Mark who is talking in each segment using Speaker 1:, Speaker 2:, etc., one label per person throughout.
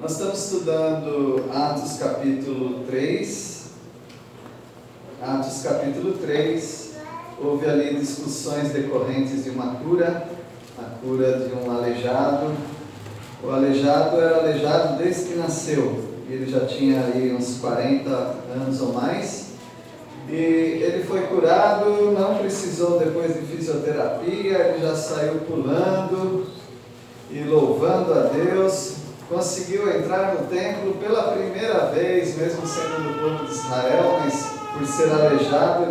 Speaker 1: Nós estamos estudando Atos capítulo 3. Atos capítulo 3, houve ali discussões decorrentes de uma cura, a cura de um aleijado. O aleijado era aleijado desde que nasceu, ele já tinha ali uns 40 anos ou mais, e ele foi curado, não precisou depois de fisioterapia, ele já saiu pulando e louvando a Deus, conseguiu entrar no templo pela primeira vez, mesmo sendo do povo de Israel, mas por ser aleijado,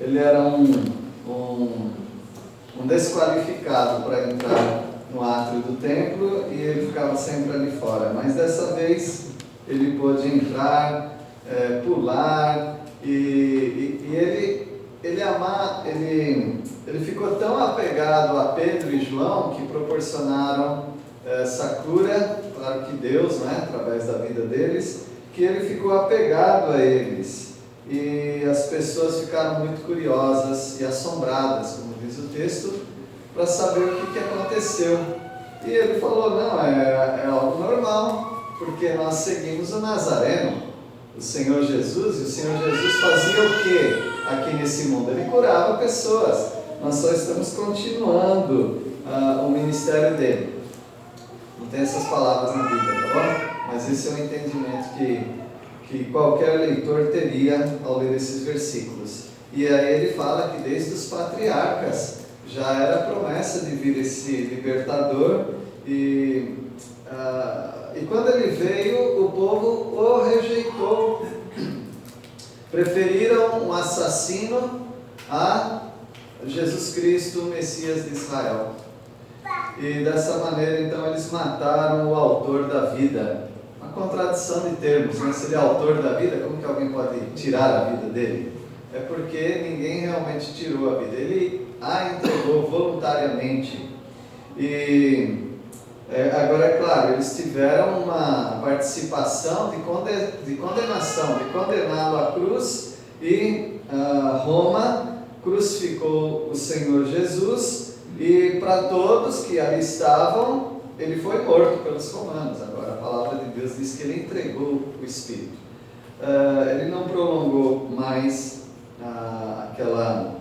Speaker 1: ele era um desqualificado para entrar no átrio do templo e ele ficava sempre ali fora. Mas dessa vez ele pôde entrar, pular e ele ficou tão apegado a Pedro e João que proporcionaram essa cura, claro que Deus, através da vida deles, que ele ficou apegado a eles. E as pessoas ficaram muito curiosas e assombradas, como diz o texto, para saber o que aconteceu. E ele falou, não, é algo normal, porque nós seguimos o Nazareno, o Senhor Jesus, e o Senhor Jesus fazia o que aqui nesse mundo? Ele curava pessoas. Nós só estamos continuando o ministério dele. Não tem essas palavras na Bíblia, tá bom? Mas esse é o entendimento que qualquer leitor teria ao ler esses versículos. E aí ele fala que desde os patriarcas já era a promessa de vir esse libertador, e quando ele veio, o povo o rejeitou. Preferiram um assassino a Jesus Cristo, o Messias de Israel. E dessa maneira, então, eles mataram o autor da vida. Uma contradição de termos, mas se ele é autor da vida, como que alguém pode tirar a vida dele? É porque ninguém realmente tirou a vida, ele a entregou voluntariamente. E agora, é claro, eles tiveram uma participação de condenação, de condená-lo à cruz, e Roma crucificou o Senhor Jesus, e para todos que ali estavam, ele foi morto pelos romanos. Agora a palavra de Deus diz que ele entregou o Espírito. Ele não prolongou mais aquela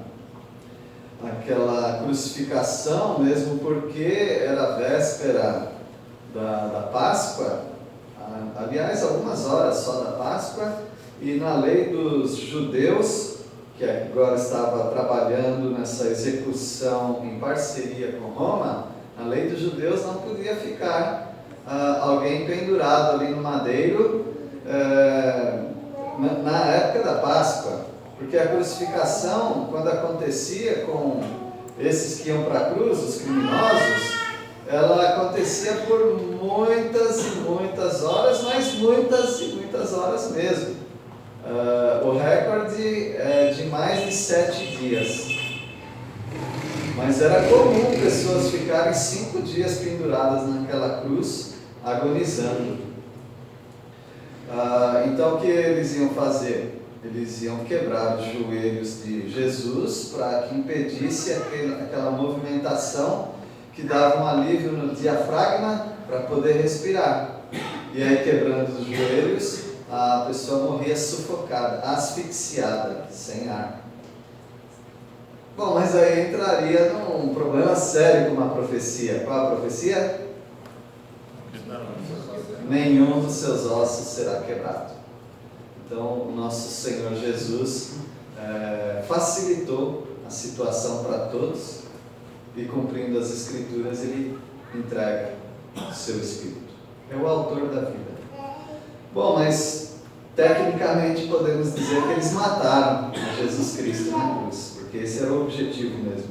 Speaker 1: crucificação, mesmo porque era véspera da Páscoa, aliás, algumas horas só da Páscoa, e na lei dos judeus, que agora estava trabalhando nessa execução em parceria com Roma, a lei dos judeus não podia ficar alguém pendurado ali no madeiro na época da Páscoa, porque a crucificação, quando acontecia com esses que iam para a cruz, os criminosos, ela acontecia por muitas e muitas horas, mas muitas e muitas horas mesmo. O recorde é de mais de 7 dias. Mas era comum pessoas ficarem 5 dias penduradas naquela cruz, agonizando. Então o que eles iam fazer? Eles iam quebrar os joelhos de Jesus para que impedisse aquela movimentação que dava um alívio no diafragma para poder respirar. E aí, quebrando os joelhos, a pessoa morria sufocada, asfixiada, sem ar. Bom, mas aí entraria num problema sério com uma profecia. Qual a profecia? Nenhum dos seus ossos será quebrado. Então, o nosso Senhor Jesus facilitou a situação para todos, e cumprindo as Escrituras, ele entrega o seu Espírito. É o autor da vida. Bom, mas tecnicamente podemos dizer que eles mataram Jesus Cristo na cruz, porque esse era o objetivo mesmo.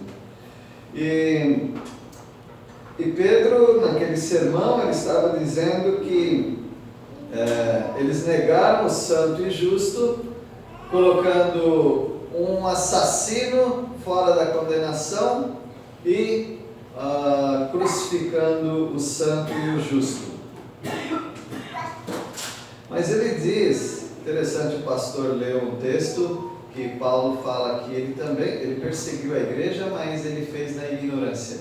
Speaker 1: E Pedro, naquele sermão, ele estava dizendo que eles negaram o santo e justo, colocando um assassino fora da condenação e crucificando o santo e o justo. Mas ele diz, interessante, o pastor leu um texto que Paulo fala que ele perseguiu a igreja, mas ele fez na ignorância.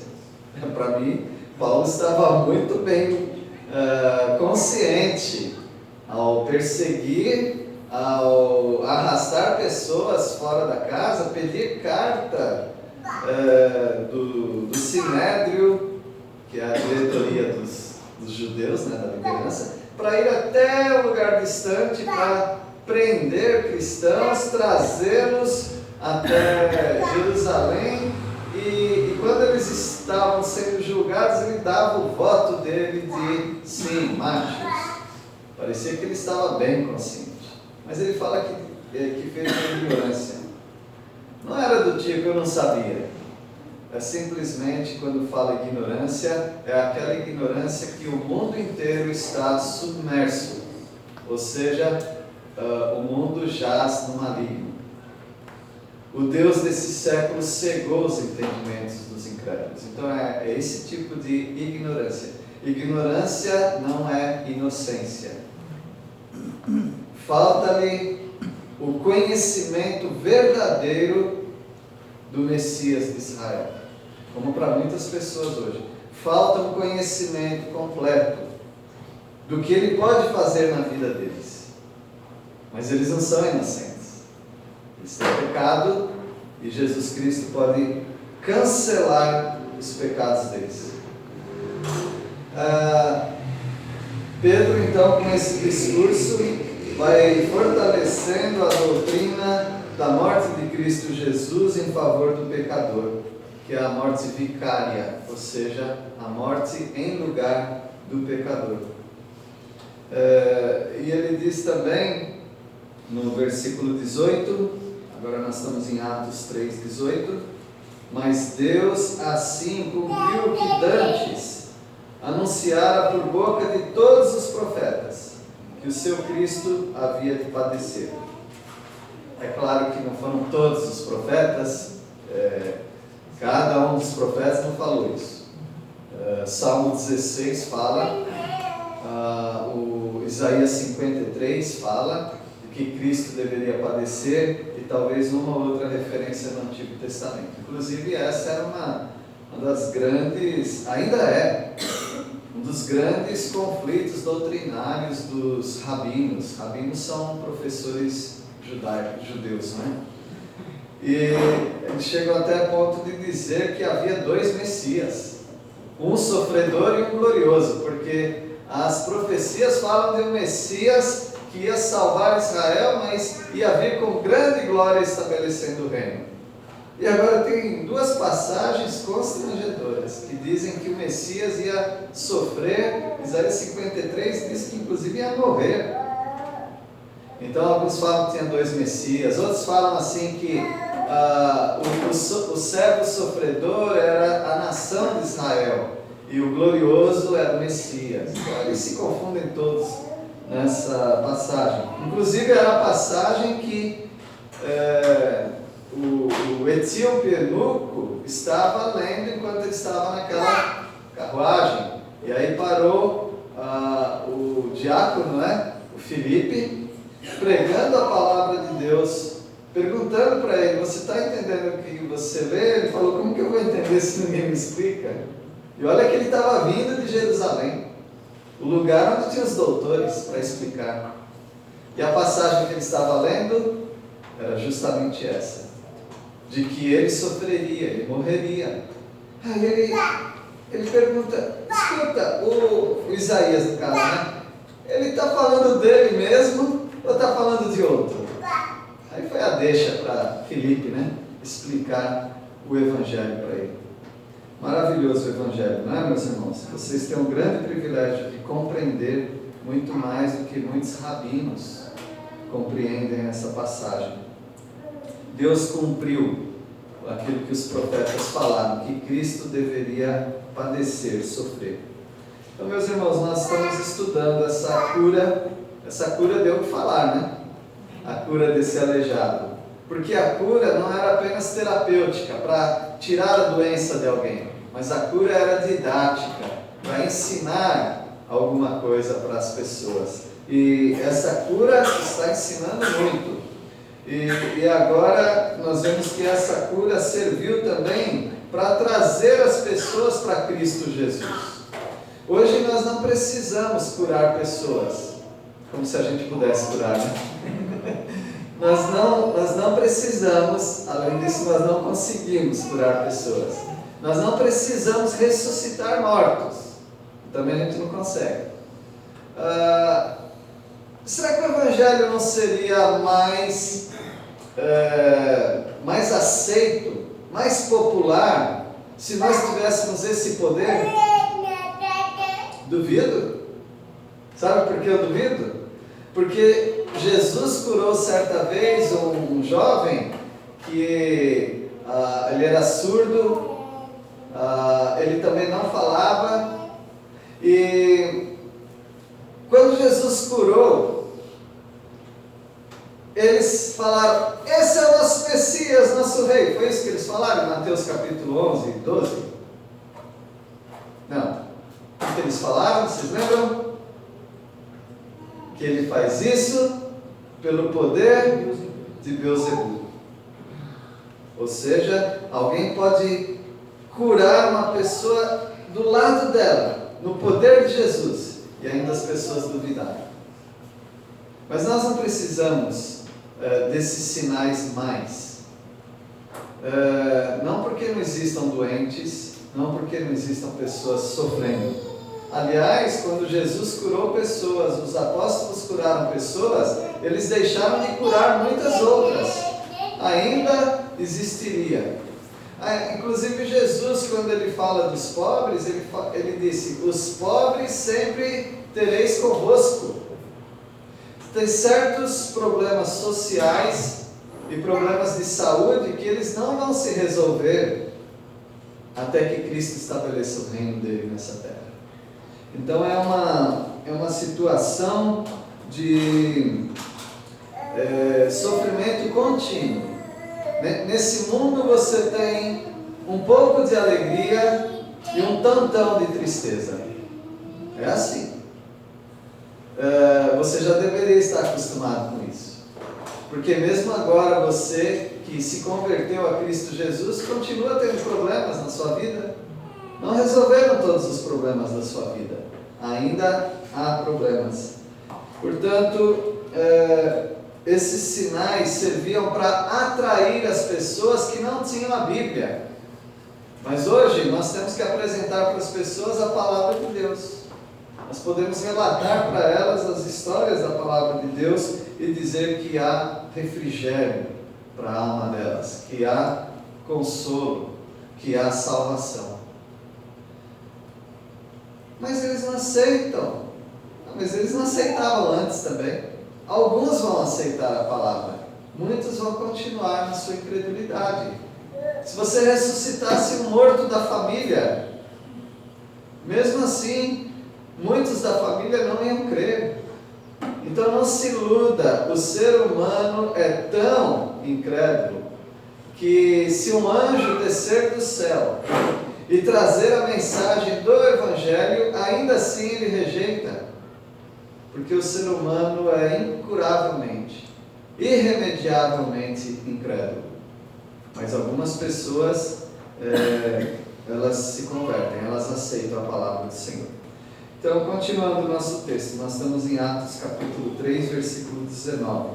Speaker 1: Para mim, Paulo estava muito bem consciente ao perseguir, ao arrastar pessoas fora da casa, pedir carta do Sinédrio, que é a diretoria dos judeus, né, da liderança, para ir até um lugar distante para prender cristãos, trazê-los até Jerusalém, e quando eles estavam sendo julgados, ele dava o voto dele de sim, mate-os. Parecia que ele estava bem consciente, mas ele fala que fez uma ignorância. Não era do tipo eu não sabia. É simplesmente, quando fala ignorância, é aquela ignorância que o mundo inteiro está submerso, ou seja, o mundo jaz no maligno. O Deus desse século cegou os entendimentos dos incrédulos. Então é esse tipo de ignorância. Ignorância não é inocência. Falta-lhe o conhecimento verdadeiro do Messias de Israel, como para muitas pessoas hoje. Falta um conhecimento completo do que ele pode fazer na vida deles. Mas eles não são inocentes. Eles têm pecado e Jesus Cristo pode cancelar os pecados deles. Pedro, então, com esse discurso, vai fortalecendo a doutrina da morte de Cristo Jesus em favor do pecador, que é a morte vicária, ou seja, a morte em lugar do pecador. E ele diz também, no versículo 18, agora nós estamos em Atos 3:18, mas Deus assim cumpriu o que dantes anunciara por boca de todos os profetas, que o seu Cristo havia de padecer. É claro que não foram todos os profetas, cada um dos profetas não falou isso. Salmo 16 fala, o Isaías 53 fala que Cristo deveria padecer, e talvez uma ou outra referência no Antigo Testamento. Inclusive essa era uma das grandes, ainda é, um dos grandes conflitos doutrinários dos rabinos. Rabinos são professores judeus, né? E eles chegam até a ponto de dizer que havia dois Messias, um sofredor e um glorioso, porque as profecias falam de um Messias que ia salvar Israel, mas ia vir com grande glória estabelecendo o reino. E agora tem duas passagens constrangedoras que dizem que o Messias ia sofrer. Isaías 53 diz que inclusive ia morrer. Então alguns falam que tinha dois Messias, outros falam assim que o servo sofredor era a nação de Israel e o glorioso era o Messias. Então eles se confundem todos nessa passagem. Inclusive era a passagem que o etíope eunuco estava lendo enquanto ele estava naquela carruagem. E aí parou o diácono, né, o Filipe, pregando a palavra de Deus, perguntando para ele: você está entendendo o que você lê? Ele falou: como que eu vou entender se ninguém me explica? E olha que ele estava vindo de Jerusalém, o lugar onde tinha os doutores para explicar. E a passagem que ele estava lendo era justamente essa, de que ele sofreria, ele morreria. Aí ele pergunta: escuta, o Isaías, no caso, né? Ele está falando dele mesmo ou está falando de outro? Aí foi a deixa para Filipe, né, explicar o Evangelho para ele. Maravilhoso o Evangelho, não é, meus irmãos? Vocês têm um grande privilégio de compreender muito mais do que muitos rabinos compreendem essa passagem. Deus cumpriu aquilo que os profetas falaram, que Cristo deveria padecer, sofrer. Então, meus irmãos, nós estamos estudando essa cura deu o que falar, né? A cura desse aleijado. Porque a cura não era apenas terapêutica, para tirar a doença de alguém, mas a cura era didática, para ensinar alguma coisa para as pessoas. E essa cura está ensinando muito. E agora nós vemos que essa cura serviu também para trazer as pessoas para Cristo Jesus. Hoje nós não precisamos curar pessoas, como se a gente pudesse curar, né? Nós não precisamos, além disso, nós não conseguimos curar pessoas. Nós não precisamos ressuscitar mortos. Também a gente não consegue. Será que o Evangelho não seria mais aceito, mais popular, se nós tivéssemos esse poder? Duvido. Sabe por que eu duvido? Porque Jesus curou certa vez um jovem que ele era surdo, ele também não falava, e quando Jesus curou, eles falaram: esse é o nosso Messias, nosso rei. Foi isso que eles falaram em Mateus capítulo 11 e 12? Não. O que eles falaram, vocês lembram? Que ele faz isso pelo poder de Beelzebul. Ou seja, alguém pode curar uma pessoa do lado dela, no poder de Jesus, e ainda as pessoas duvidarem. Mas nós não precisamos desses sinais mais. Não porque não existam doentes, não porque não existam pessoas sofrendo. Aliás, quando Jesus curou pessoas, os apóstolos curaram pessoas, eles deixaram de curar muitas outras. Ainda existiria. Inclusive Jesus, quando ele fala dos pobres, ele disse: os pobres sempre tereis convosco. Tem certos problemas sociais e problemas de saúde que eles não vão se resolver até que Cristo estabeleça o reino dele nessa terra. Então é uma situação de sofrimento contínuo. Nesse mundo você tem um pouco de alegria e um tantão de tristeza. É assim. Você já deveria estar acostumado com isso. Porque mesmo agora você que se converteu a Cristo Jesus continua tendo problemas na sua vida. Não resolveram todos os problemas da sua vida. Ainda há problemas. Portanto, esses sinais serviam para atrair as pessoas que não tinham a Bíblia. Mas hoje nós temos que apresentar para as pessoas a palavra de Deus. Nós podemos relatar para elas as histórias da palavra de Deus e dizer que há refrigério para a alma delas, que há consolo, que há salvação. Mas eles não aceitam. Mas eles não aceitavam antes também. Alguns vão aceitar a palavra, muitos vão continuar na sua incredulidade. Se você ressuscitasse um morto da família, mesmo assim, muitos da família não iam crer. Então não se iluda, o ser humano é tão incrédulo que se um anjo descer do céu e trazer a mensagem do Evangelho, ainda assim ele rejeita. Porque o ser humano é incuravelmente, irremediavelmente incrédulo. Mas algumas pessoas, elas se convertem, elas aceitam a palavra do Senhor. Então, continuando o nosso texto, nós estamos em Atos capítulo 3, versículo 19.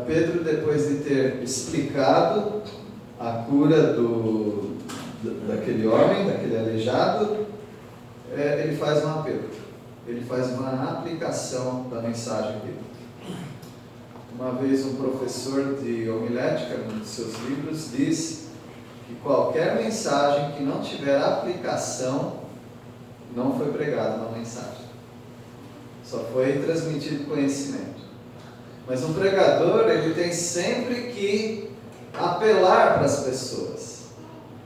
Speaker 1: Pedro, depois de ter explicado a cura daquele homem, daquele aleijado, ele faz um apelo, ele faz uma aplicação da mensagem dele. Uma vez um professor de homilética, num de seus livros, diz que qualquer mensagem que não tiver aplicação não foi pregada uma mensagem, só foi transmitido conhecimento. Mas um pregador, ele tem sempre que apelar para as pessoas.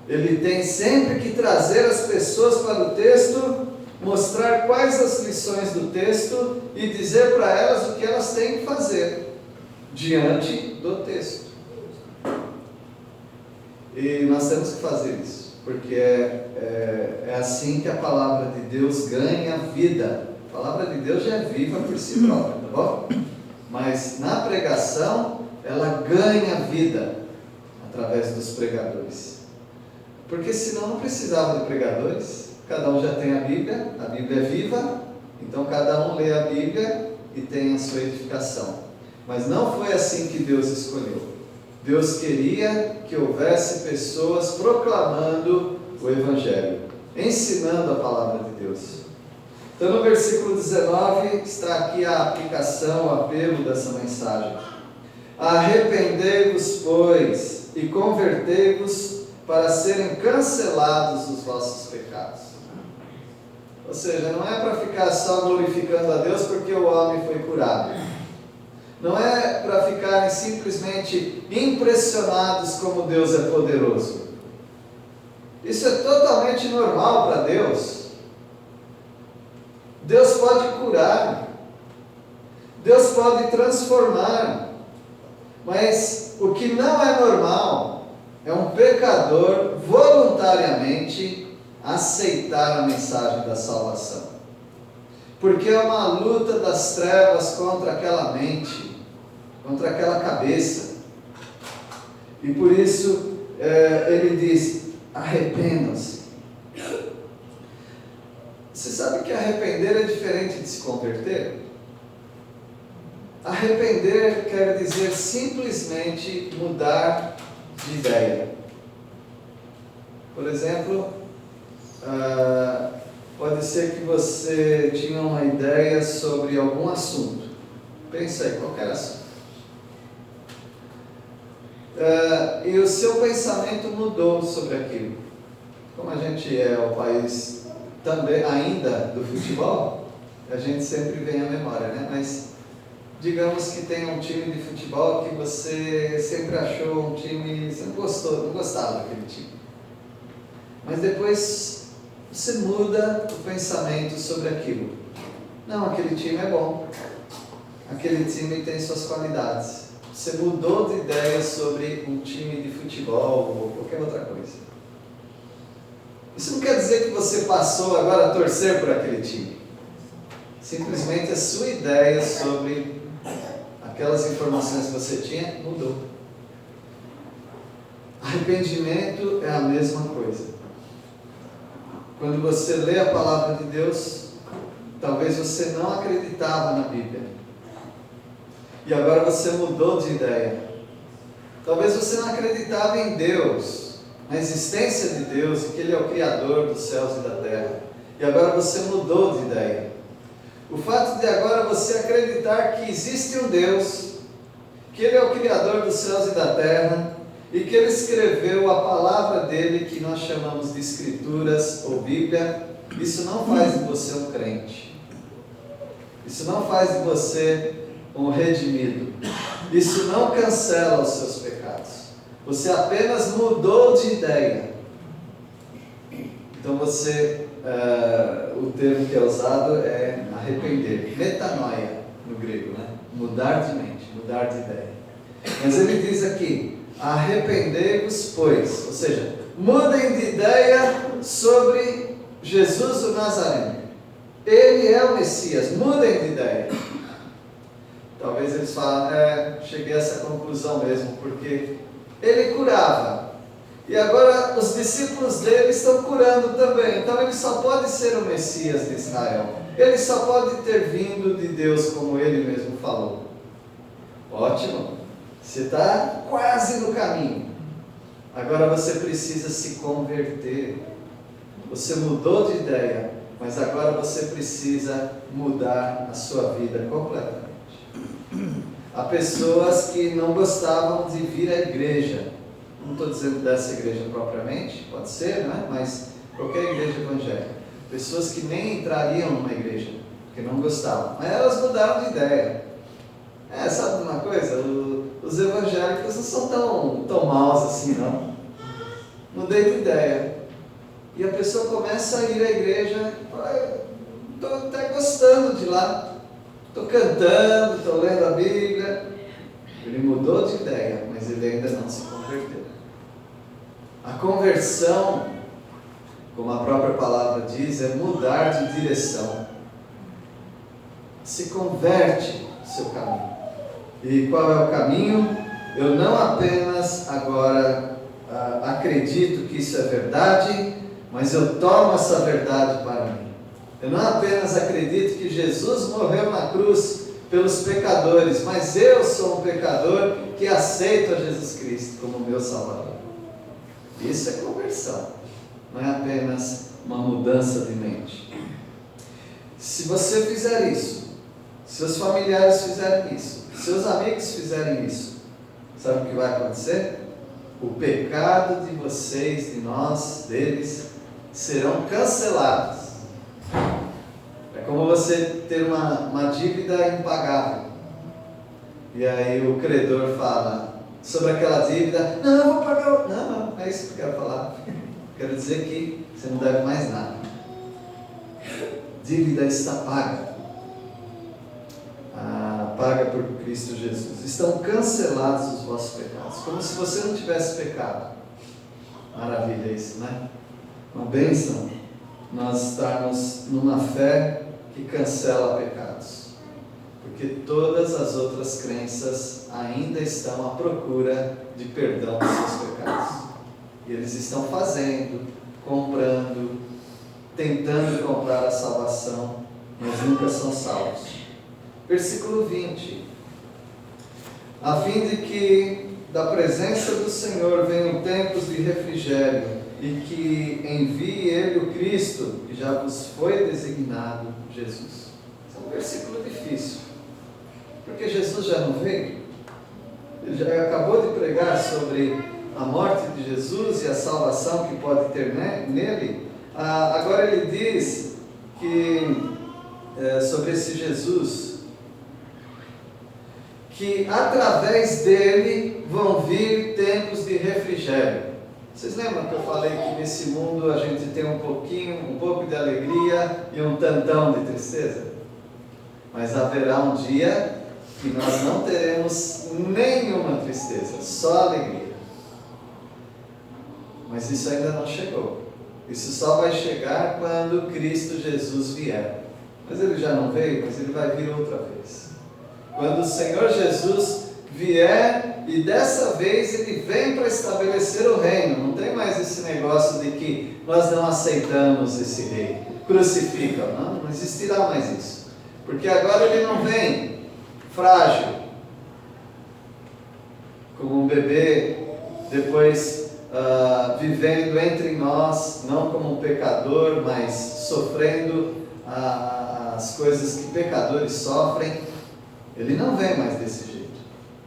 Speaker 1: Ele tem sempre que trazer as pessoas para o texto, mostrar quais as lições do texto e dizer para elas o que elas têm que fazer diante do texto. E nós temos que fazer isso, porque é assim que a palavra de Deus ganha vida. A palavra de Deus já é viva por si própria, tá bom? Mas na pregação, ela ganha vida através dos pregadores. Porque senão não precisava de pregadores. Cada um já tem a Bíblia é viva, então cada um lê a Bíblia e tem a sua edificação. Mas não foi assim que Deus escolheu. Deus queria que houvesse pessoas proclamando o Evangelho, ensinando a palavra de Deus. Então no versículo 19 está aqui a aplicação, o apelo dessa mensagem. Arrependei-vos, pois, e convertei-vos para serem cancelados os vossos pecados. Ou seja, não é para ficar só glorificando a Deus porque o homem foi curado. Não é para ficarem simplesmente impressionados como Deus é poderoso. Isso é totalmente normal para Deus. Deus pode curar. Deus pode transformar. Mas o que não é normal é um pecador voluntariamente aceitar a mensagem da salvação. Porque é uma luta das trevas contra aquela mente, contra aquela cabeça. E por isso ele diz: arrependam-se. Você sabe que arrepender é diferente de se converter? Arrepender quer dizer simplesmente mudar de ideia. Por exemplo, pode ser que você tinha uma ideia sobre algum assunto. Pensa aí, qualquer assunto. E o seu pensamento mudou sobre aquilo. Como a gente é o país também ainda do futebol, a gente sempre vem à memória, né? Mas digamos que tem um time de futebol que você sempre achou um time, você não gostava daquele time. Mas depois você muda o pensamento sobre aquilo. Não, aquele time é bom. Aquele time tem suas qualidades. Você mudou de ideia sobre um time de futebol ou qualquer outra coisa. Isso não quer dizer que você passou agora a torcer por aquele time. Simplesmente a sua ideia sobre aquelas informações que você tinha mudou. Arrependimento é a mesma coisa. Quando você lê a palavra de Deus, talvez você não acreditava na Bíblia. E agora você mudou de ideia. Talvez você não acreditava em Deus, na existência de Deus, e que Ele é o Criador dos céus e da terra. E agora você mudou de ideia. O fato de agora você acreditar que existe um Deus, que Ele é o Criador dos céus e da terra, e que Ele escreveu a palavra dEle, que nós chamamos de Escrituras ou Bíblia, isso não faz de você um crente. Isso não faz de você um redimido. Isso não cancela os seus pecados. Você apenas mudou de ideia. Então você, o termo que é usado é arrepender, metanoia no grego, né? Mudar de mente, mudar de ideia. Mas ele diz aqui: arrependei-vos, pois, ou seja, mudem de ideia sobre Jesus o Nazareno. Ele é o Messias, mudem de ideia. Talvez eles falem, cheguei a essa conclusão mesmo, porque ele curava. E agora os discípulos dele estão curando também. Então ele só pode ser o Messias de Israel. Ele só pode ter vindo de Deus, como ele mesmo falou. Ótimo. Você está quase no caminho. Agora você precisa se converter. Você mudou de ideia, mas agora você precisa mudar a sua vida completamente. Há pessoas que não gostavam de vir à igreja. Não estou dizendo dessa igreja propriamente, pode ser, né? Mas qualquer igreja evangélica. Pessoas que nem entrariam numa igreja, porque não gostavam. Mas elas mudaram de ideia. Sabe uma coisa? Os evangélicos não são tão maus assim, não. Mudei de ideia. E a pessoa começa a ir à igreja, estou até gostando de lá. Estou cantando, estou lendo a Bíblia. Ele mudou de ideia, mas ele ainda não se converteu. A conversão, como a própria palavra diz, é mudar de direção. Se converte no seu caminho. E qual é o caminho? Eu não apenas agora acredito que isso é verdade, mas eu tomo essa verdade para mim. Eu não apenas acredito que Jesus morreu na cruz pelos pecadores, mas eu sou um pecador que aceito a Jesus Cristo como meu Salvador. Isso é conversão, não é apenas uma mudança de mente. Se você fizer isso, seus familiares fizerem isso, seus amigos fizerem isso, sabe o que vai acontecer? O pecado de vocês, de nós, deles, serão cancelados. É como você ter uma dívida impagável. E aí o credor fala sobre aquela dívida: não, eu vou pagar. Não, é isso que eu quero falar. Quero dizer que você não deve mais nada. Dívida está paga. Paga por Cristo Jesus. Estão cancelados os vossos pecados. Como se você não tivesse pecado. Maravilha isso, né? Uma bênção nós estarmos numa fé que cancela pecados. Porque todas as outras crenças ainda estão à procura de perdão dos seus pecados. E eles estão fazendo, comprando, tentando comprar a salvação, mas nunca são salvos. Versículo 20. A fim de que da presença do Senhor venham tempos de refrigério, e que envie Ele o Cristo, que já vos foi designado, Jesus. Esse é um versículo difícil, porque Jesus já não veio. Ele já acabou de pregar sobre a morte de Jesus e a salvação que pode ter nele. Agora ele diz que sobre esse Jesus, que através dele vão vir tempos de refrigério. Vocês lembram que eu falei que nesse mundo a gente tem um pouco de alegria e um tantão de tristeza? Mas haverá um dia que nós não teremos nenhuma tristeza, só alegria. Mas isso ainda não chegou. Isso só vai chegar quando Cristo Jesus vier. Mas ele já não veio, mas ele vai vir outra vez. Quando o Senhor Jesus vier, e dessa vez ele vem para estabelecer o reino. Não tem mais esse negócio de que nós não aceitamos esse rei, crucificam. Não existirá mais isso. Porque agora ele não vem frágil, como um bebê, depois vivendo entre nós, não como um pecador, mas sofrendo as coisas que pecadores sofrem. Ele não vem mais desse jeito.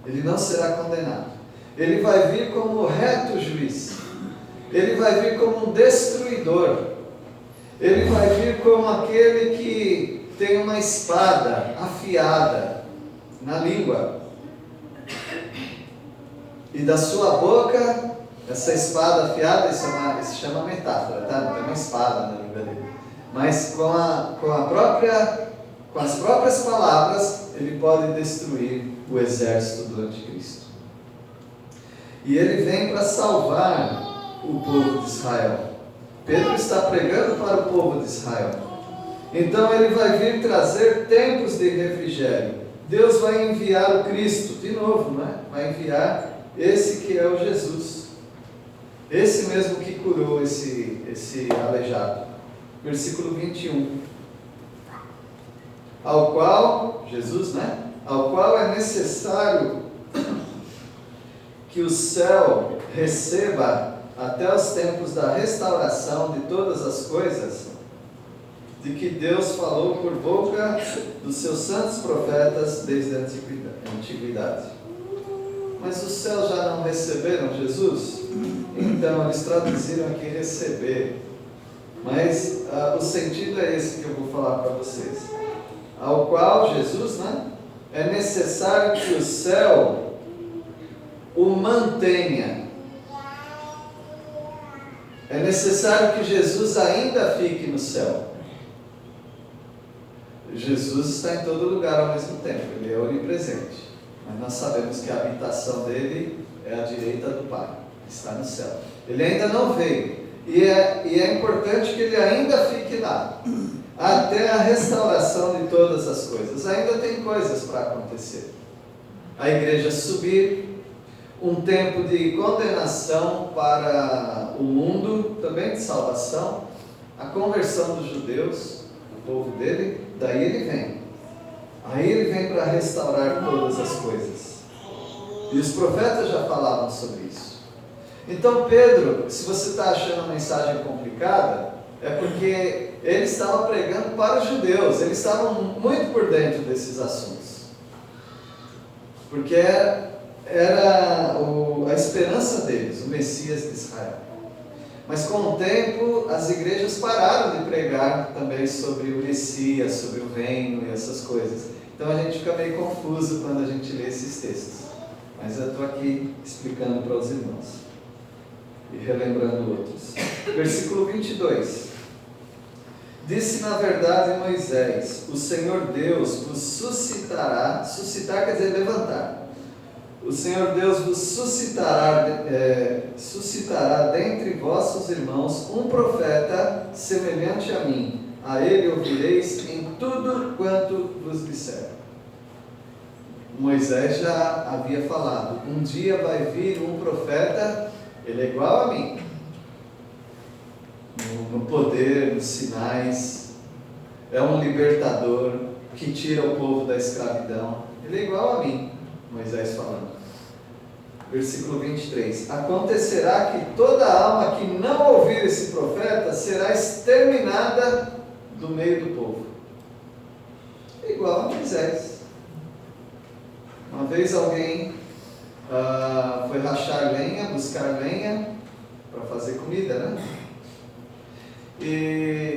Speaker 1: Ele não será condenado. Ele vai vir como reto juiz. Ele vai vir como um destruidor. Ele vai vir como aquele que tem uma espada afiada na língua. E da sua boca, essa espada afiada, isso se chama metáfora, tá? Não tem uma espada na língua dele. Mas com as próprias palavras, ele pode destruir o exército do anticristo. E ele vem para salvar o povo de Israel. Pedro está pregando para o povo de Israel. Então ele vai vir trazer tempos de refrigério. Deus vai enviar o Cristo, de novo, né? Vai enviar esse que é o Jesus. Esse mesmo que curou esse aleijado. Versículo 21. Ao qual, Jesus, né? Ao qual é necessário que o céu receba até os tempos da restauração de todas as coisas, de que Deus falou por boca dos seus santos profetas desde a antiguidade. Mas os céus já não receberam Jesus? Então eles traduziram aqui receber. Mas o sentido é esse que eu vou falar para vocês. Ao qual Jesus, né? É necessário que o céu o mantenha. É necessário que Jesus ainda fique no céu. Jesus está em todo lugar ao mesmo tempo, ele é onipresente. Mas nós sabemos que a habitação dele é à direita do Pai, está no céu. Ele ainda não veio. E é importante que ele ainda fique lá, até a restauração de todas as coisas. Ainda tem coisas para acontecer. A igreja subir, um tempo de condenação para o mundo, também de salvação, a conversão dos judeus, o povo dele, daí ele vem. Aí ele vem para restaurar todas as coisas. E os profetas já falavam sobre isso. Então Pedro, se você está achando a mensagem complicada, é porque ele estava pregando para os judeus, eles estavam muito por dentro desses assuntos. Porque era a esperança deles, o Messias de Israel. Mas com o tempo, as igrejas pararam de pregar também sobre o Messias, sobre o reino e essas coisas. Então a gente fica meio confuso quando a gente lê esses textos. Mas eu estou aqui explicando para os irmãos e relembrando outros. Versículo 22. Disse na verdade Moisés: o Senhor Deus vos suscitará, suscitar quer dizer levantar. O Senhor Deus vos suscitará dentre vossos irmãos um profeta semelhante a mim. A ele ouvireis em tudo quanto vos disser. Moisés já havia falado: um dia vai vir um profeta, ele é igual a mim, no poder, nos sinais, é um libertador que tira o povo da escravidão. Ele é igual a mim, Moisés falando. Versículo 23. Acontecerá que toda alma que não ouvir esse profeta será exterminada do meio do povo. É igual a Moisés. Uma vez alguém foi rachar lenha, buscar lenha para fazer comida, né?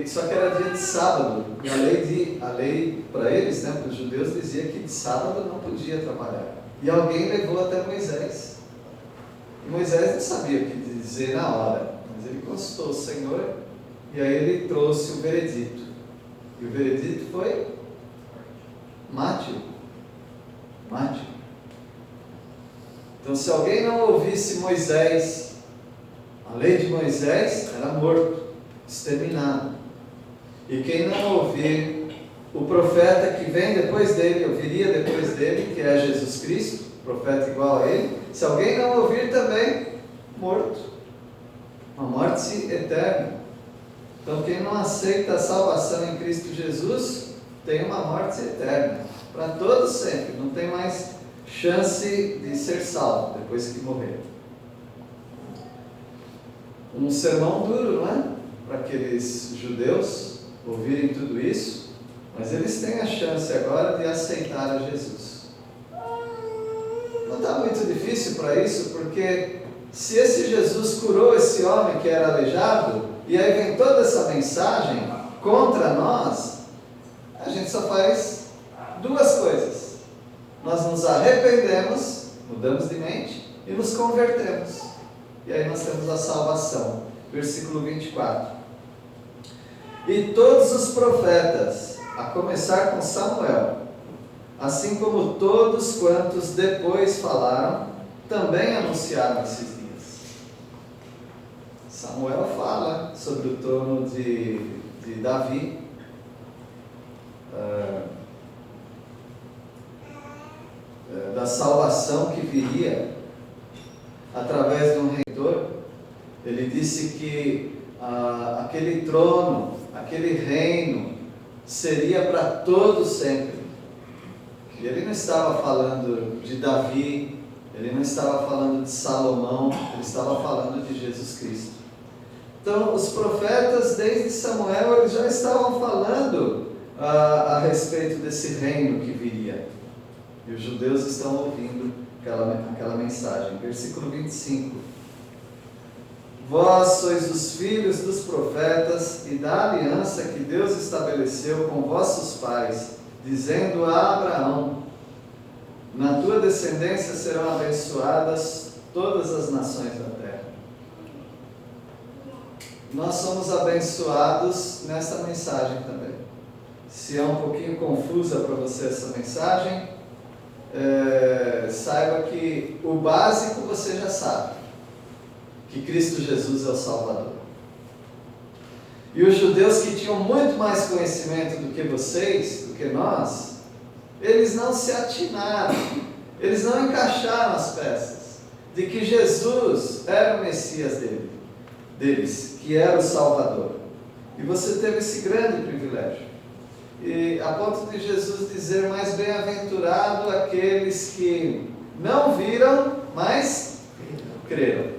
Speaker 1: Só que era dia de sábado, e a lei para eles, né, para os judeus, dizia que de sábado não podia trabalhar. E alguém levou até Moisés. E Moisés não sabia o que dizer na hora, mas ele consultou o Senhor, e aí ele trouxe o veredito. E o veredito foi: mate-o. Mate-o. Então, se alguém não ouvisse Moisés, a lei de Moisés, era morto, exterminado. E quem não ouvir o profeta que vem depois dele, ou viria depois dele, que é Jesus Cristo, profeta igual a ele, se alguém não ouvir também, morto. Uma morte eterna. Então quem não aceita a salvação em Cristo Jesus, tem uma morte eterna, para todos sempre, não tem mais chance de ser salvo depois que morrer. Um sermão duro, não é? Para aqueles judeus ouvirem tudo isso, mas eles têm a chance agora de aceitar a Jesus. Não está muito difícil para isso, porque se esse Jesus curou esse homem que era aleijado, e aí vem toda essa mensagem contra nós, a gente só faz duas coisas: nós nos arrependemos, mudamos de mente e nos convertemos, e aí nós temos a salvação. Versículo 24. E todos os profetas, a começar com Samuel, assim como todos quantos depois falaram, também anunciaram esses dias. Samuel fala sobre o trono de Davi, da salvação que viria através de um reitor. Ele disse que aquele trono, aquele reino, seria para todos sempre. E ele não estava falando de Davi, ele não estava falando de Salomão, ele estava falando de Jesus Cristo. Então, os profetas, desde Samuel, eles já estavam falando a respeito desse reino que viria. E os judeus estão ouvindo aquela mensagem. Versículo 25. Vós sois os filhos dos profetas e da aliança que Deus estabeleceu com vossos pais, dizendo a Abraão: na tua descendência serão abençoadas todas as nações da terra. Nós somos abençoados nesta mensagem também. Se é um pouquinho confusa para você essa mensagem, saiba que o básico você já sabe, que Cristo Jesus é o Salvador. E os judeus que tinham muito mais conhecimento do que vocês, do que nós, eles não se atinaram, eles não encaixaram as peças. de que Jesus era o Messias deles, que era o Salvador. E você teve esse grande privilégio. E a ponto de Jesus dizer: mais bem-aventurado aqueles que não viram, mas creram.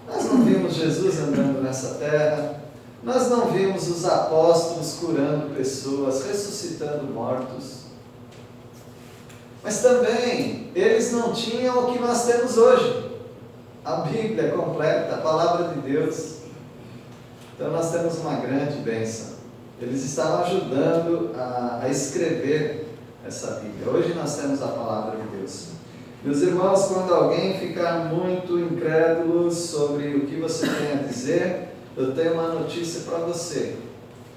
Speaker 1: Nós não vimos Jesus andando nessa terra, nós não vimos os apóstolos curando pessoas, ressuscitando mortos, mas também eles não tinham o que nós temos hoje, a Bíblia completa, a Palavra de Deus. Então nós temos uma grande bênção. Eles estavam ajudando a escrever essa Bíblia. Hoje nós temos a Palavra de Deus. Meus irmãos, quando alguém ficar muito incrédulo sobre o que você tem a dizer, eu tenho uma notícia para você: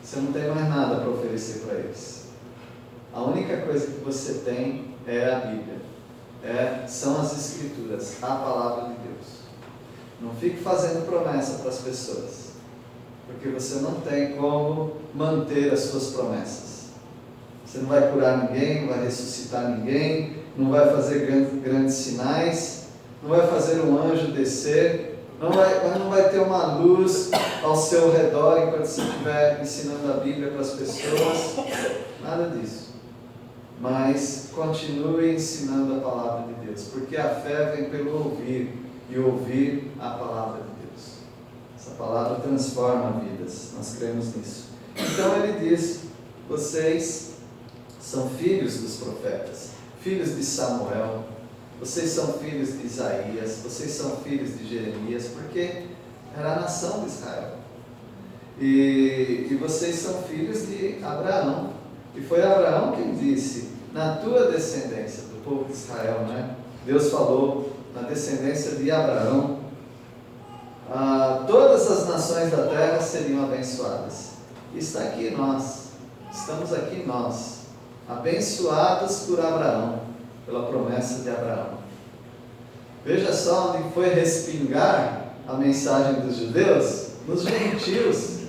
Speaker 1: você não tem mais nada para oferecer para eles. A única coisa que você tem é a Bíblia, são as Escrituras, a Palavra de Deus. Não fique fazendo promessa para as pessoas, porque você não tem como manter as suas promessas. Você não vai curar ninguém, não vai ressuscitar ninguém, não vai fazer grandes sinais, não vai fazer um anjo descer, não vai ter uma luz ao seu redor enquanto você estiver ensinando a Bíblia para as pessoas, nada disso. Mas continue ensinando a Palavra de Deus, porque a fé vem pelo ouvir, e ouvir a Palavra de Deus. Essa palavra transforma vidas, nós cremos nisso. Então ele diz: vocês são filhos dos profetas, filhos de Samuel, vocês são filhos de Isaías, vocês são filhos de Jeremias, porque era a nação de Israel. E vocês são filhos de Abraão. E foi Abraão quem disse: na tua descendência, do povo de Israel, né? Deus falou na descendência de Abraão, todas as nações da terra seriam abençoadas. E está aqui nós, estamos aqui nós, abençoados por Abraão, pela promessa de Abraão. Veja só onde foi respingar a mensagem dos judeus: nos gentios.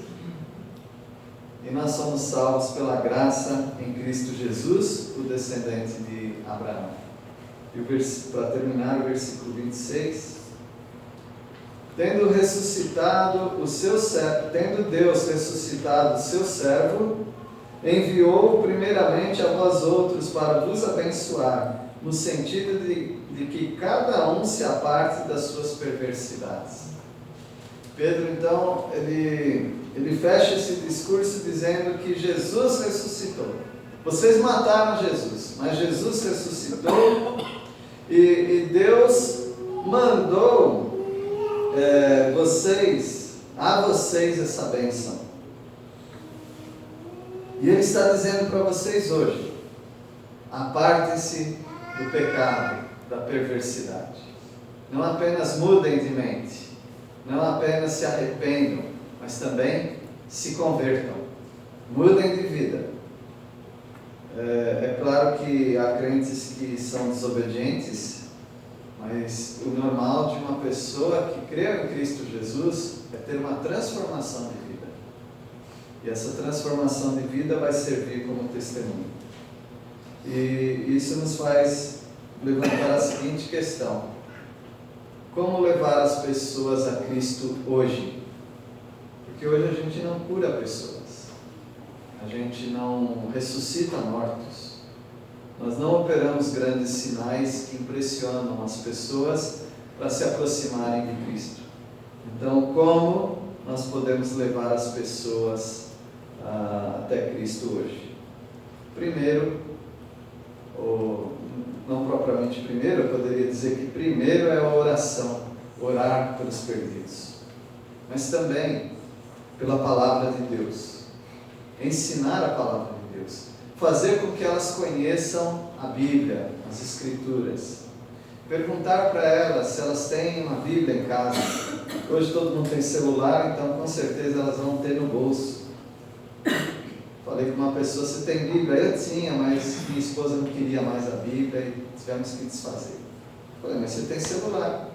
Speaker 1: E nós somos salvos pela graça em Cristo Jesus, o descendente de Abraão. E para terminar, o versículo 26. Tendo Deus ressuscitado o seu servo, enviou primeiramente a vós outros para vos abençoar, no sentido de que cada um se aparte das suas perversidades. Pedro, então, ele fecha esse discurso dizendo que Jesus ressuscitou. Vocês mataram Jesus, mas Jesus ressuscitou, e Deus mandou a vocês essa bênção. E Ele está dizendo para vocês hoje: apartem-se do pecado, da perversidade. Não apenas mudem de mente, não apenas se arrependam, mas também se convertam, mudem de vida. É claro que há crentes que são desobedientes, mas o normal de uma pessoa que crê em Cristo Jesus é ter uma transformação de vida. E essa transformação de vida vai servir como testemunho. E isso nos faz levantar a seguinte questão: como levar as pessoas a Cristo hoje? Porque hoje a gente não cura pessoas, a gente não ressuscita mortos, nós não operamos grandes sinais que impressionam as pessoas para se aproximarem de Cristo. Então, como nós podemos levar as pessoas até Cristo hoje? Primeiro, ou não propriamente primeiro, eu poderia dizer que primeiro é a oração, orar pelos perdidos, mas também pela Palavra de Deus, ensinar a Palavra de Deus, fazer com que elas conheçam a Bíblia, as Escrituras, perguntar para elas se elas têm uma Bíblia em casa. Hoje todo mundo tem celular, então com certeza elas vão ter no bolso. Falei com uma pessoa: você tem Bíblia? Eu tinha, mas minha esposa não queria mais a Bíblia e tivemos que desfazer. Falei: mas você tem celular.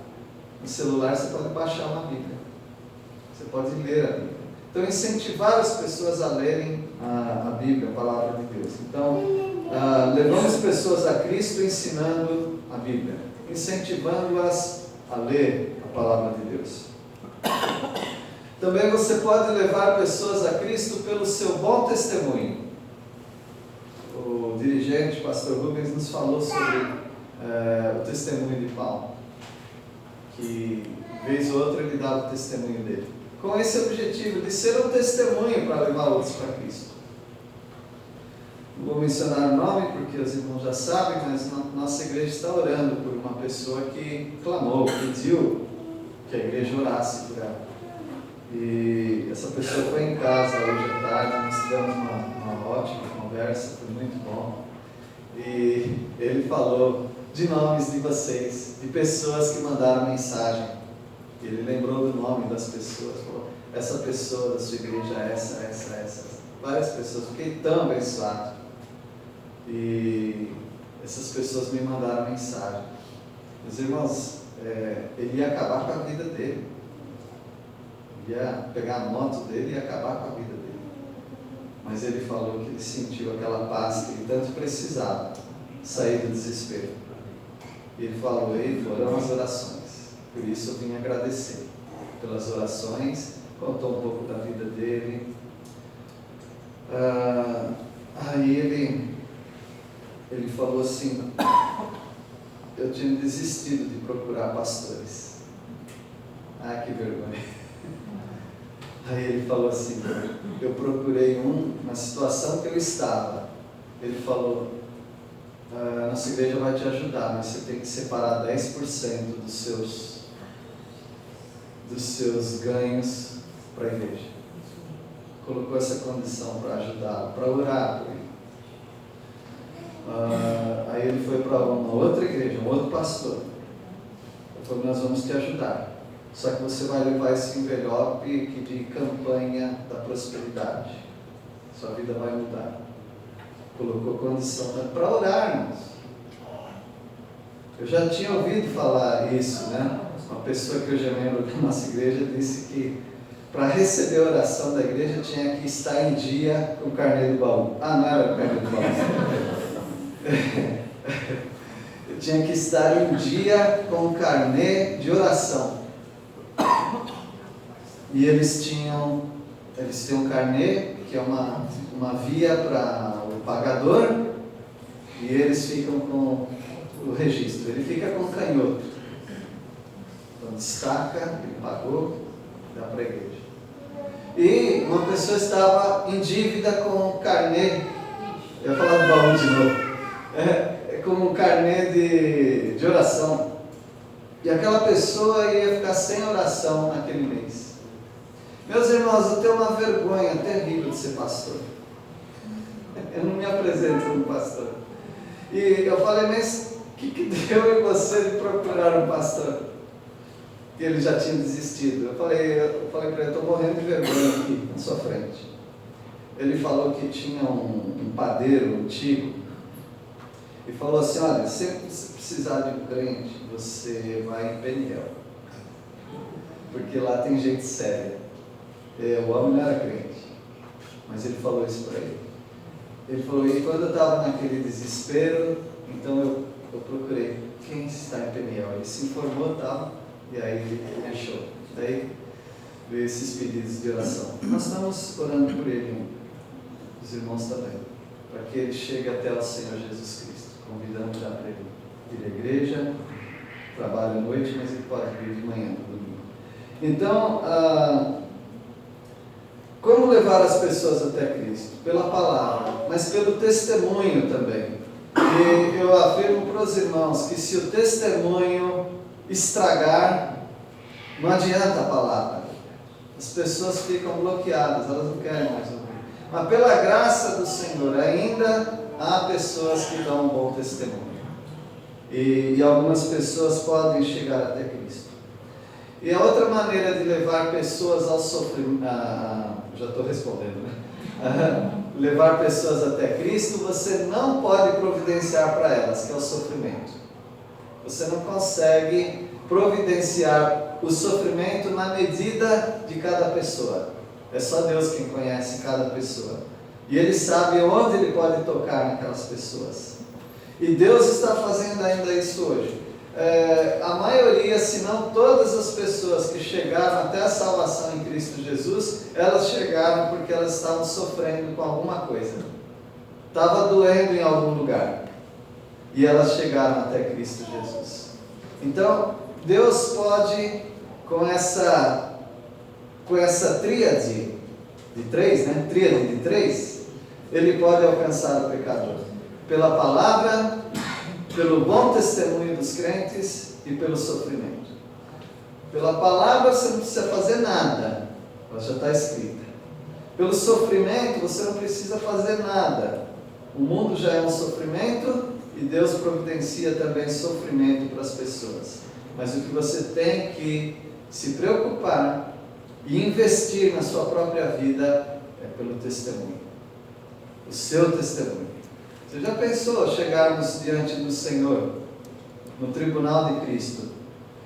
Speaker 1: No celular você pode baixar uma Bíblia, você pode ler a Bíblia. Então, incentivar as pessoas a lerem a Bíblia, a Palavra de Deus. Então, levamos pessoas a Cristo ensinando a Bíblia, incentivando-as a ler a palavra de Deus. Também você pode levar pessoas a Cristo pelo seu bom testemunho. O dirigente, pastor Rubens, nos falou sobre o testemunho de Paulo, que vez ou outra ele dava o testemunho dele, com esse objetivo de ser um testemunho para levar outros para Cristo. Não vou mencionar o nome porque os irmãos já sabem, mas nossa igreja está orando por uma pessoa que clamou, pediu que a igreja orasse por ela. E essa pessoa foi em casa hoje à tarde, nós tivemos uma ótima conversa, foi muito bom. E ele falou de nomes de vocês, de pessoas que mandaram mensagem. Ele lembrou do nome das pessoas, falou, essa pessoa da sua igreja, essa. Várias pessoas, fiquei tão abençoado. E essas pessoas me mandaram mensagem. Meus irmãos, ele ia acabar com a vida dele. Ia pegar a moto dele e acabar com a vida dele. Mas ele falou que ele sentiu aquela paz que ele tanto precisava, sair do desespero. E ele falou, e foram as orações. Por isso eu vim agradecer pelas orações, contou um pouco da vida dele. Aí ele falou assim, eu tinha desistido de procurar pastores. Ah, que vergonha. Aí ele falou assim, eu procurei na situação que eu estava. Ele falou, nossa igreja vai te ajudar, mas você tem que separar 10% dos seus ganhos para a igreja. Colocou essa condição para ajudá-lo, para orar por ele. Aí ele foi para uma outra igreja, um outro pastor. Ele falou, nós vamos te ajudar. Só que você vai levar esse envelope de campanha da prosperidade. Sua vida vai mudar. Colocou condição para orar, irmãos. Eu já tinha ouvido falar isso, né? Uma pessoa que hoje é membro da nossa igreja disse que para receber a oração da igreja tinha que estar em dia com o carnê do baú. Ah, não era o carnê do baú. Eu tinha que estar em dia com o carnê de oração. E eles têm um carnê que é uma via para o pagador, e eles ficam com o registro. Ele fica com o canhoto. Então destaca, ele pagou, dá para a igreja. E uma pessoa estava em dívida com o carnê, eu ia falar do baú de novo, com o carnê de oração. E aquela pessoa ia ficar sem oração naquele mês. Meus irmãos, eu tenho uma vergonha terrível de ser pastor. Eu não me apresento como pastor. E eu falei, mas o que deu em você de procurar um pastor? E ele já tinha desistido. Eu falei para ele, estou morrendo de vergonha aqui na sua frente. Ele falou que tinha um padeiro antigo. E falou assim, olha, se você precisar de um crente, você vai em Peniel. Porque lá tem gente séria. O homem não era crente, mas ele falou isso para ele. Ele falou, e quando eu estava naquele desespero, então eu procurei quem está em Peniel. Ele se informou e tal, e aí ele achou. Daí veio esses pedidos de oração. Nós estamos orando por ele, os irmãos também, para que ele chegue até o Senhor Jesus Cristo. Convidamos já para ele vir à igreja, trabalha à noite, mas ele pode vir de manhã, no domingo. Então, como levar as pessoas até Cristo? Pela palavra, mas pelo testemunho também. E eu afirmo para os irmãos que se o testemunho estragar, não adianta a palavra. As pessoas ficam bloqueadas, elas não querem mais ouvir. Mas pela graça do Senhor, ainda há pessoas que dão um bom testemunho. E algumas pessoas podem chegar até Cristo. E a outra maneira de levar pessoas ao sofrimento, já estou respondendo, né? Levar pessoas até Cristo, você não pode providenciar para elas, que é o sofrimento. Você não consegue providenciar o sofrimento na medida de cada pessoa. É só Deus quem conhece cada pessoa. E Ele sabe onde Ele pode tocar naquelas pessoas. E Deus está fazendo ainda isso hoje. a maioria, se não todas as pessoas que chegaram até a salvação em Cristo Jesus, elas chegaram porque elas estavam sofrendo com alguma coisa. Estava doendo em algum lugar. E elas chegaram até Cristo Jesus. Então, Deus pode, com essa tríade de três, né? Tríade de três, Ele pode alcançar o pecador. Pela palavra, pelo bom testemunho dos crentes e pelo sofrimento. Pela palavra você não precisa fazer nada, ela já está escrita. Pelo sofrimento você não precisa fazer nada. O mundo já é um sofrimento e Deus providencia também sofrimento para as pessoas. Mas o que você tem que se preocupar e investir na sua própria vida é pelo testemunho. O seu testemunho. Você já pensou chegarmos diante do Senhor, no tribunal de Cristo,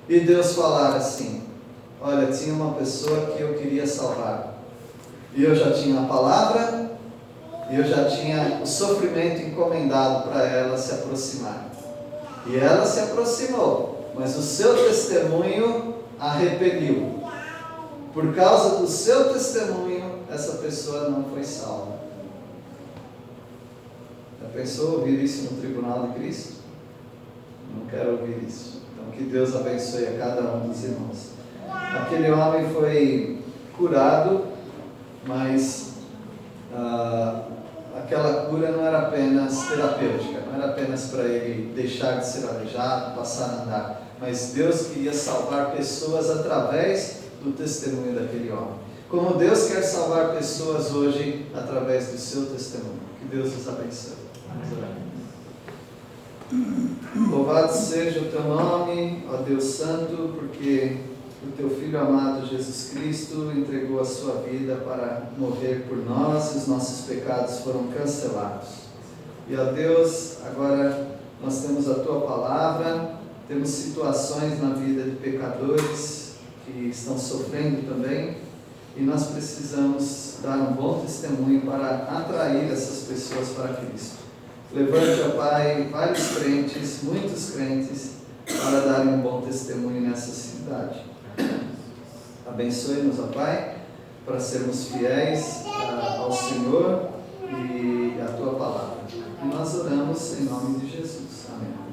Speaker 1: e Deus falar assim: olha, tinha uma pessoa que eu queria salvar, e eu já tinha a palavra, e eu já tinha o sofrimento encomendado para ela se aproximar. E ela se aproximou, mas o seu testemunho a repeliu. Por causa do seu testemunho, essa pessoa não foi salva. Já pensou ouvir isso no tribunal de Cristo? Não quero ouvir isso. Então que Deus abençoe a cada um dos irmãos. Aquele homem foi curado, mas aquela cura não era apenas terapêutica, não era apenas para ele deixar de ser aleijado, passar a andar, mas Deus queria salvar pessoas através do testemunho daquele homem. Como Deus quer salvar pessoas hoje através do seu testemunho. Que Deus os abençoe. Louvado seja o teu nome, ó Deus Santo, porque o teu Filho amado Jesus Cristo entregou a sua vida para morrer por nós e os nossos pecados foram cancelados. E ó Deus, agora nós temos a tua palavra, temos situações na vida de pecadores que estão sofrendo também, e nós precisamos dar um bom testemunho para atrair essas pessoas para Cristo. Levante, ó Pai, vários crentes, muitos crentes, para darem um bom testemunho nessa cidade. Abençoe-nos, ó Pai, para sermos fiéis ao Senhor e à Tua Palavra. E nós oramos em nome de Jesus. Amém.